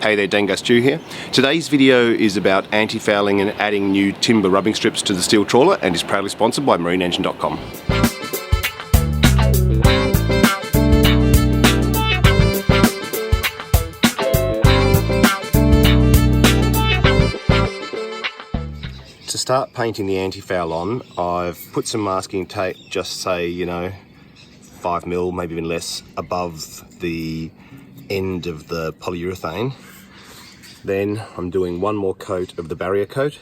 Hey there, Dango Stu here. Today's video is about anti-fouling and adding new timber rubbing strips to the steel trawler and is proudly sponsored by marineengine.com. To start painting the anti-foul on, I've put some masking tape, just say, 5mm, maybe even less, above the end of the polyurethane. Then I'm doing one more coat of the barrier coat.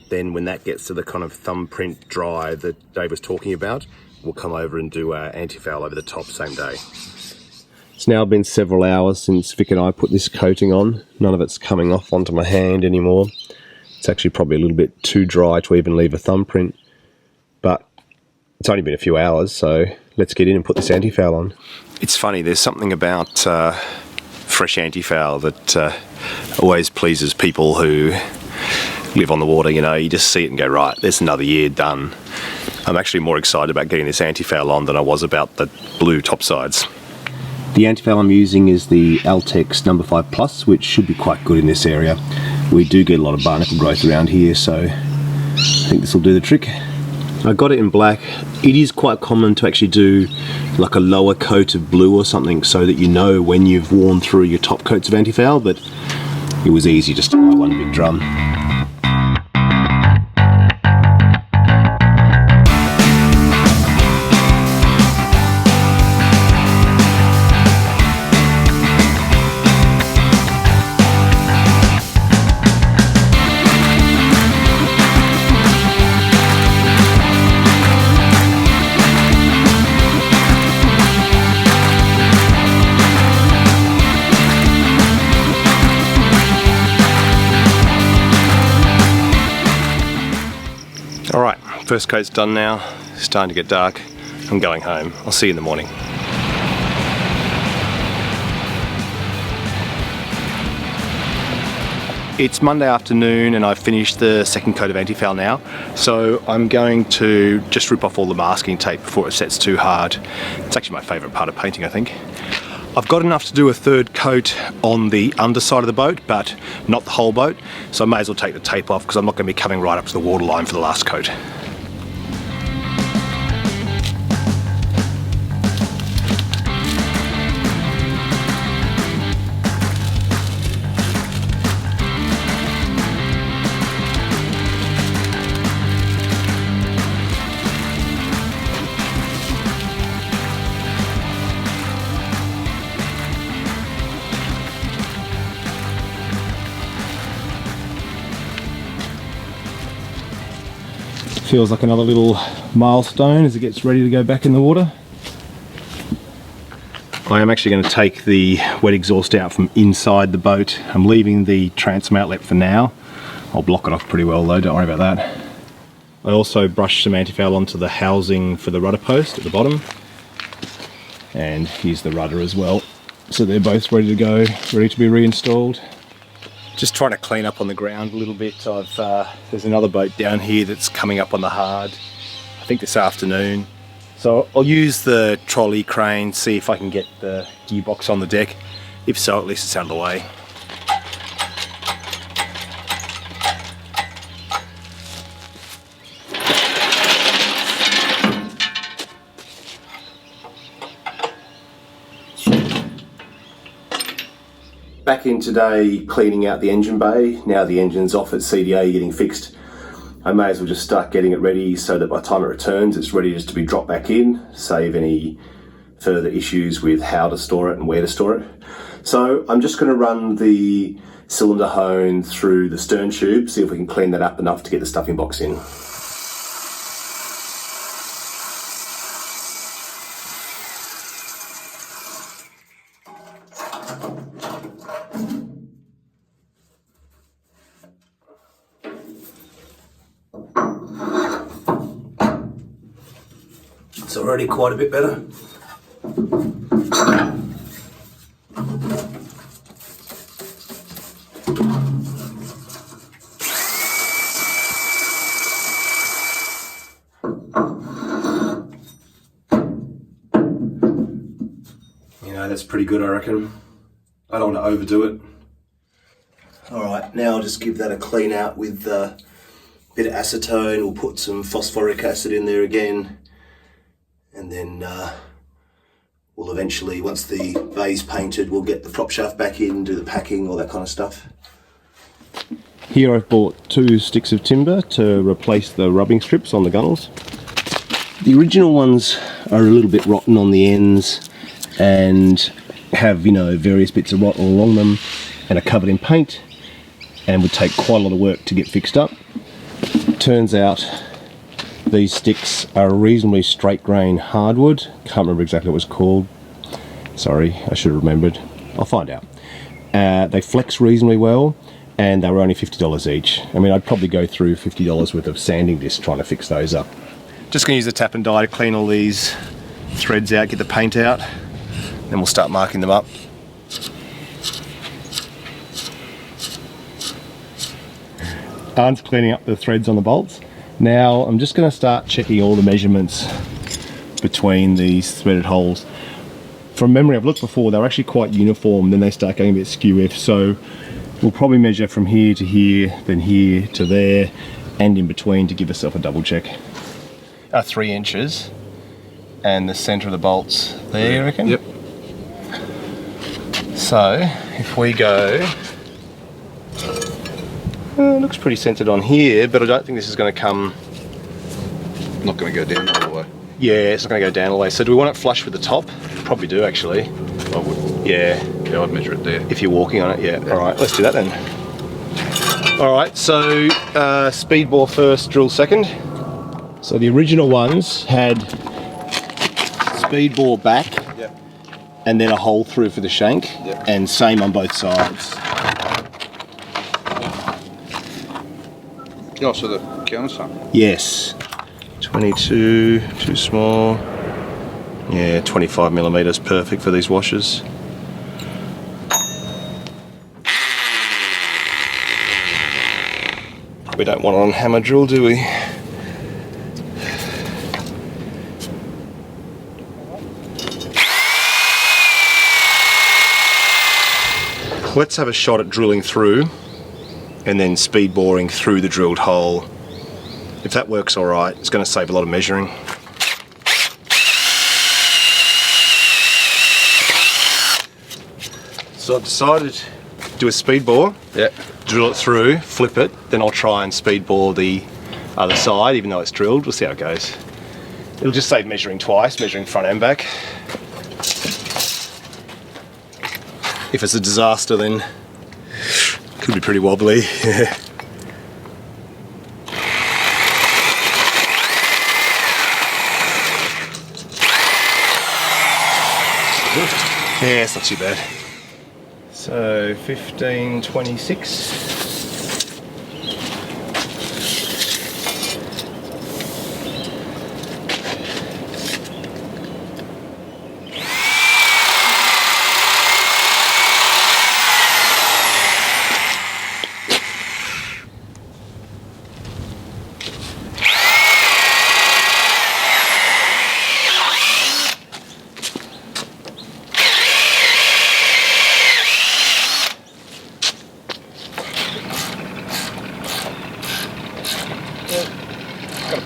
Then when that gets to the kind of thumbprint dry that Dave was talking about, we'll come over and do our anti-foul over the top same day. It's now been several hours since Vic and I put this coating on. None of it's coming off onto my hand anymore. It's actually probably a little bit too dry to even leave a thumbprint, but it's only been a few hours, so let's get in and put this anti-foul on. It's funny, there's something about fresh anti-foul that always pleases people who live on the water. You just see it and go, right, there's another year done. I'm actually more excited about getting this anti-foul on than I was about the blue topsides. The anti-foul I'm using is the Altex No. 5 Plus, which should be quite good in this area. We do get a lot of barnacle growth around here, so I think this will do the trick. I got it in black. It is quite common to actually do like a lower coat of blue or something so that you know when you've worn through your top coats of anti-foul, but it was easy just to buy one big drum. Alright, first coat's done now. It's starting to get dark. I'm going home. I'll see you in the morning. It's Monday afternoon and I've finished the second coat of anti-foul now. So I'm going to just rip off all the masking tape before it sets too hard. It's actually my favourite part of painting, I think. I've got enough to do a third coat on the underside of the boat, but not the whole boat, so I may as well take the tape off because I'm not going to be coming right up to the waterline for the last coat. Feels like another little milestone as it gets ready to go back in the water. I am actually going to take the wet exhaust out from inside the boat. I'm leaving the transom outlet for now. I'll block it off pretty well though, don't worry about that. I also brushed some anti-foul onto the housing for the rudder post at the bottom. And here's the rudder as well. So they're both ready to go, ready to be reinstalled. Just trying to clean up on the ground a little bit. There's another boat down here that's coming up on the hard, I think this afternoon. So I'll use the trolley crane, see if I can get the gearbox on the deck. If so, at least it's out of the way. Back in today cleaning out the engine bay. Now the engine's off at CDA getting fixed. I may as well just start getting it ready so that by the time it returns it's ready just to be dropped back in, save any further issues with how to store it and where to store it. So I'm just going to run the cylinder hone through the stern tube, see if we can clean that up enough to get the stuffing box in. It's already quite a bit better. That's pretty good, I reckon. I don't want to overdo it. Alright, now I'll just give that a clean out with a bit of acetone. We'll put some phosphoric acid in there again, and then we'll eventually, once the bay's painted, we'll get the prop shaft back in, do the packing, all that kind of stuff. Here I've bought 2 sticks of timber to replace the rubbing strips on the gunnels. The original ones are a little bit rotten on the ends and have, you know, various bits of rot all along them and are covered in paint and would take quite a lot of work to get fixed up. Turns out these sticks are reasonably straight grain hardwood. Can't remember exactly what it's called. Sorry, I should have remembered. I'll find out. They flex reasonably well, and they were only $50 each. I mean, I'd probably go through $50 worth of sanding disc trying to fix those up. Just going to use the tap and die to clean all these threads out, get the paint out, then we'll start marking them up. Arn's cleaning up the threads on the bolts. Now I'm just going to start checking all the measurements between these threaded holes. From memory, I've looked before, they're actually quite uniform, then they start getting a bit skew-if, so we'll probably measure from here to here, then here to there, and in between to give ourselves a double check. 3 inches, and the centre of the bolts there, you reckon? Yep. So, if we go... it looks pretty centred on here, but I don't think this is going to come... Not going to go down all the way. Yeah, it's not going to go down all the way. So do we want it flush with the top? Probably do, actually. I would. Yeah. Yeah, I'd measure it there. If you're walking on it, yeah. Alright, let's do that then. Alright, so speed bore first, drill second. So the original ones had speed bore back, yep, and then a hole through for the shank, yep, and same on both sides. Oh, so the countersunk? Yes. 22, too small. Yeah, 25 millimeters, perfect for these washers. We don't want it on hammer drill, do we? Let's have a shot at drilling through and then speed boring through the drilled hole. If that works all right, it's going to save a lot of measuring. So I've decided to do a speed bore, drill it through, flip it, then I'll try and speed bore the other side, even though it's drilled. We'll see how it goes. It'll just save measuring twice, measuring front and back. If it's a disaster, then it could be pretty wobbly. Yeah, it's not too bad. So 1526.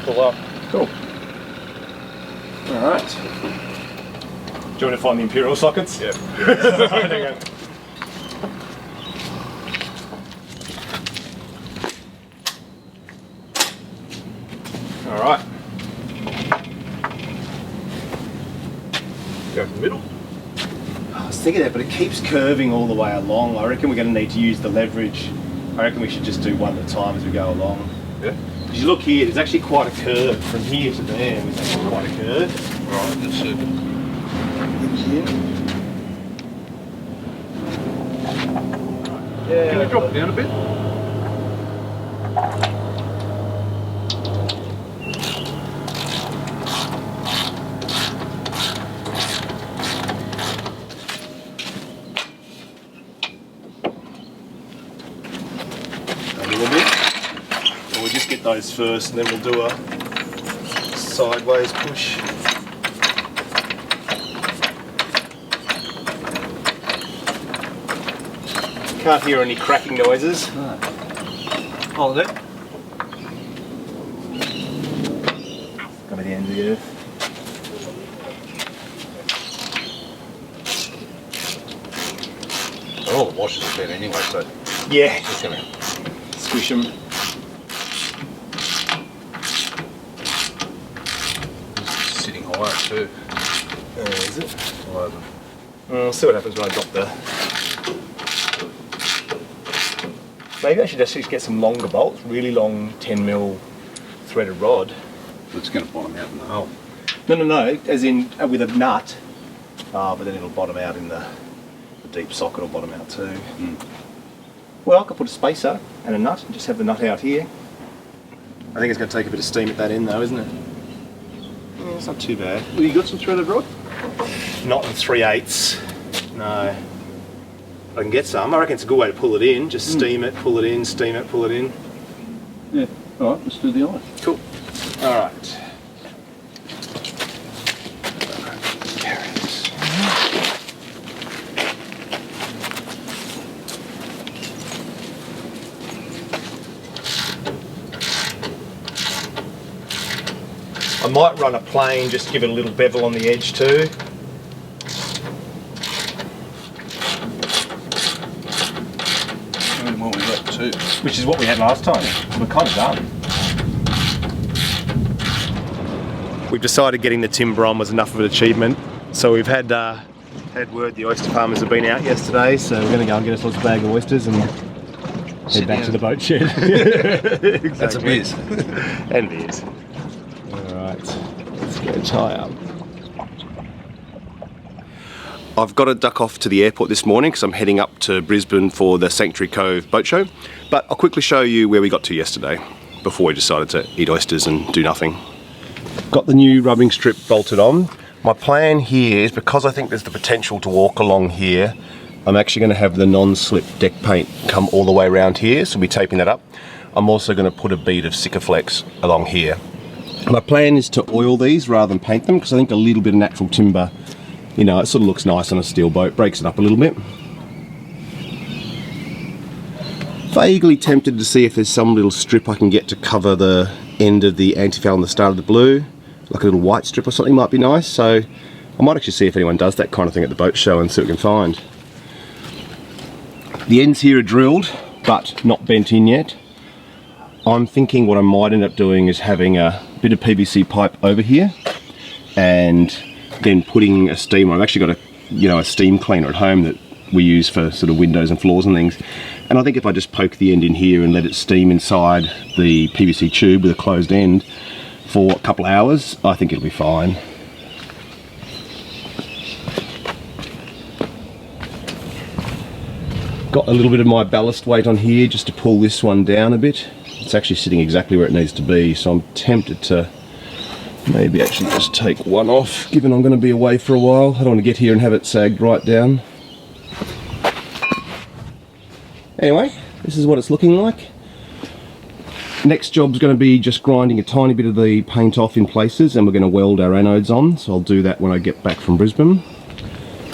Pull up. Cool. Alright. Do you want to find the imperial sockets? Yep. There you go. Alright. Go from the middle. I was thinking that, but it keeps curving all the way along. I reckon we're going to need to use the leverage. I reckon we should just do one at a time as we go along. Yeah. Because you look here, there's actually quite a curve from here to there. There's actually quite a curve. Right, let's see. Yeah. Can you drop it down a bit? A little bit. And we'll just get those first and then we'll do a sideways push. Can't hear any cracking noises. No. Hold it. Got the end of the earth. All the washers are bent anyway, so Yeah, it's going to squish them. sitting higher too. Is it? Higher than We'll see what happens when I drop the... Maybe I should just get some longer bolts, really long 10mm threaded rod. it's going to bottom out in the hole. No, as in with a nut. But then it'll bottom out in the deep socket, will bottom out too. Well, I could put a spacer and a nut and just have the nut out here. I think it's going to take a bit of steam at that end though, isn't it? Yeah, it's not too bad. Well, you got some threaded rod? Not in 3/8. No. I can get some. I reckon it's a good way to pull it in. Just steam it, pull it in, steam it, pull it in. Yeah. All right, let's do the eye. Cool. All right. I might run a plane, just give it a little bevel on the edge too. Well, we got two. Which is what we had last time. We're kind of done. We've decided getting the timber on was enough of an achievement. So we've had word the oyster farmers have been out yesterday, so we're going to go and get ourselves a bag of oysters and head back to the boat shed. Exactly. That's a beers. And beers. Alright, let's go tie up. I've got to duck off to the airport this morning because I'm heading up to Brisbane for the Sanctuary Cove boat show. But I'll quickly show you where we got to yesterday before we decided to eat oysters and do nothing. Got the new rubbing strip bolted on. My plan here is, because I think there's the potential to walk along here, I'm actually going to have the non-slip deck paint come all the way around here, so we'll be taping that up. I'm also going to put a bead of Sikaflex along here. My plan is to oil these rather than paint them, because I think a little bit of natural timber, you know, it sort of looks nice on a steel boat, breaks it up a little bit. Vaguely tempted to see if there's some little strip I can get to cover the end of the antifoul and the start of the blue, like a little white strip or something might be nice. So I might actually see if anyone does that kind of thing at the boat show and see what we can find. The ends here are drilled, but not bent in yet. I'm thinking what I might end up doing is having a bit of PVC pipe over here and then putting a steamer. I've actually got a steam cleaner at home that we use for sort of windows and floors and things. And I think if I just poke the end in here and let it steam inside the PVC tube with a closed end for a couple of hours, I think it'll be fine. Got a little bit of my ballast weight on here just to pull this one down a bit. It's actually sitting exactly where it needs to be, so I'm tempted to maybe actually just take one off, given I'm going to be away for a while. I don't want to get here and have it sagged right down. Anyway, this is what it's looking like. Next job's going to be just grinding a tiny bit of the paint off in places, and we're going to weld our anodes on, so I'll do that when I get back from Brisbane.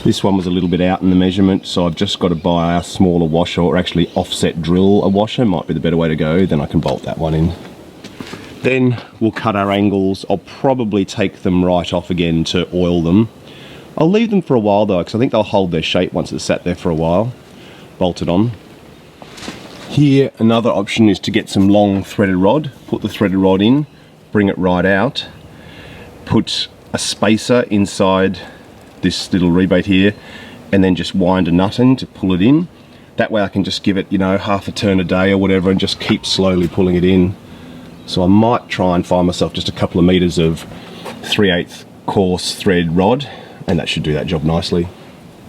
This one was a little bit out in the measurement, so I've just got to buy a smaller washer, or actually offset drill a washer, might be the better way to go, then I can bolt that one in. Then we'll cut our angles. I'll probably take them right off again to oil them. I'll leave them for a while though, because I think they'll hold their shape once it's sat there for a while. Bolted on. Here, another option is to get some long threaded rod, put the threaded rod in, bring it right out, put a spacer inside this little rebate here, and then just wind a nut in to pull it in. That way I can just give it, you know, half a turn a day or whatever and just keep slowly pulling it in. So I might try and find myself just a couple of meters of 3/8 coarse thread rod, and that should do that job nicely.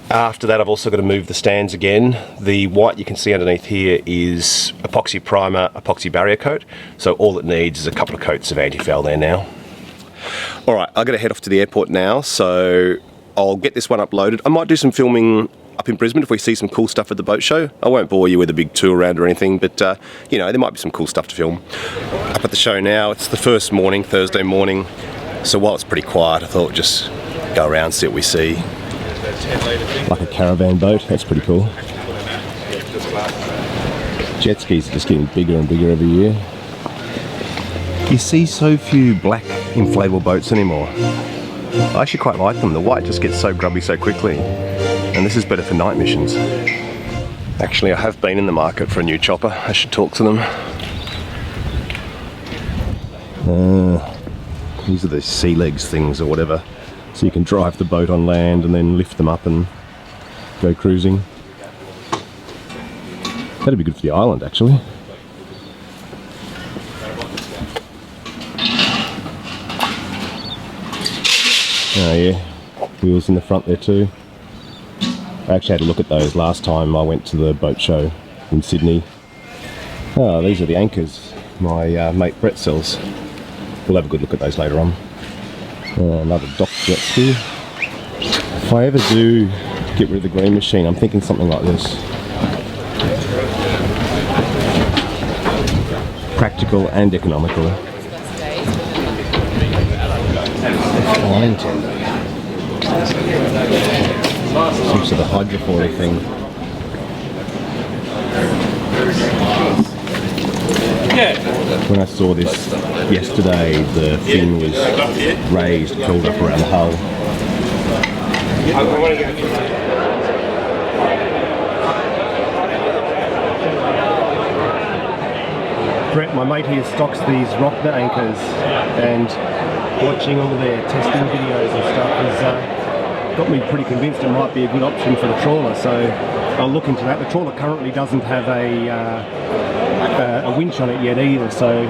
After that, I've also got to move the stands again. The white you can see underneath here is epoxy primer, epoxy barrier coat. So all it needs is a couple of coats of antifoul there now. All right, I've got to head off to the airport now, so I'll get this one uploaded. I might do some filming up in Brisbane if we see some cool stuff at the boat show. I won't bore you with a big tour around or anything, but you know, there might be some cool stuff to film. Up at the show now, it's the first morning, Thursday morning. So while it's pretty quiet, I thought just go around, see what we see. Like a caravan boat, that's pretty cool. Jet skis are just getting bigger and bigger every year. You see so few black inflatable boats anymore. I actually quite like them. The white just gets so grubby so quickly. And this is better for night missions. Actually, I have been in the market for a new chopper. I should talk to them. These are the sea legs things or whatever. So you can drive the boat on land and then lift them up and go cruising. That'd be good for the island, actually. Oh yeah, wheels in the front there too. I actually had a look at those last time I went to the boat show in Sydney. Oh, these are the anchors my mate Brett sells. We'll have a good look at those later on. Another dock jet ski. If I ever do get rid of the green machine, I'm thinking something like this. Practical and economical. Fine tender. Some sort of hydrofoil thing. When I saw this yesterday, the fin was raised, curled up around the hull. Brett, my mate here, stocks these rock anchors, and watching all their testing videos and stuff has got me pretty convinced it might be a good option for the trawler, so I'll look into that. The trawler currently doesn't have a winch on it yet either, so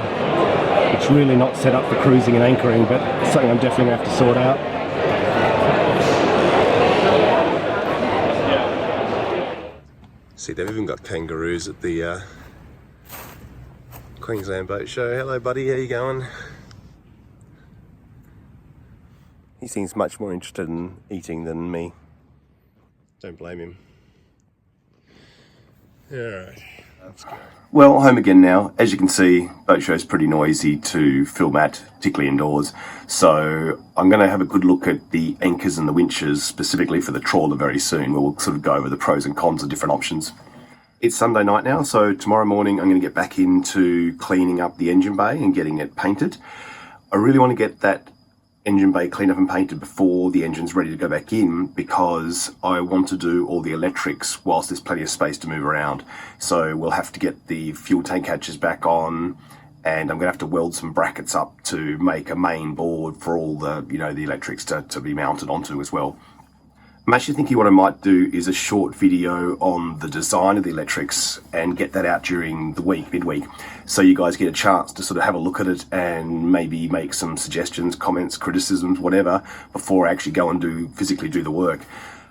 it's really not set up for cruising and anchoring, but it's something I'm definitely going to have to sort out. See, they've even got kangaroos at the Queensland boat show. Hello buddy, how you going? He seems much more interested in eating than me. Don't blame him. Alright, let's go. Well, home again now. As you can see, boat show's pretty noisy to film at, particularly indoors. So I'm going to have a good look at the anchors and the winches, specifically for the trawler very soon. We'll sort of go over the pros and cons of different options. It's Sunday night now, so tomorrow morning I'm going to get back into cleaning up the engine bay and getting it painted. I really want to get that engine bay cleaned up and painted before the engine's ready to go back in, because I want to do all the electrics whilst there's plenty of space to move around. So we'll have to get the fuel tank hatches back on, and I'm going to have to weld some brackets up to make a main board for all the, you know, the electrics to be mounted onto as well. I'm actually thinking what I might do is a short video on the design of the electrics and get that out during the week, midweek, so you guys get a chance to sort of have a look at it and maybe make some suggestions, comments, criticisms, whatever, before I actually go and physically do the work.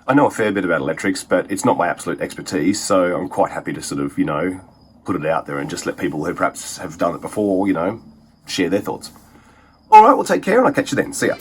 I know a fair bit about electrics, but it's not my absolute expertise, so I'm quite happy to sort of, you know, put it out there and just let people who perhaps have done it before, you know, share their thoughts. All right, well, take care and I'll catch you then. See ya.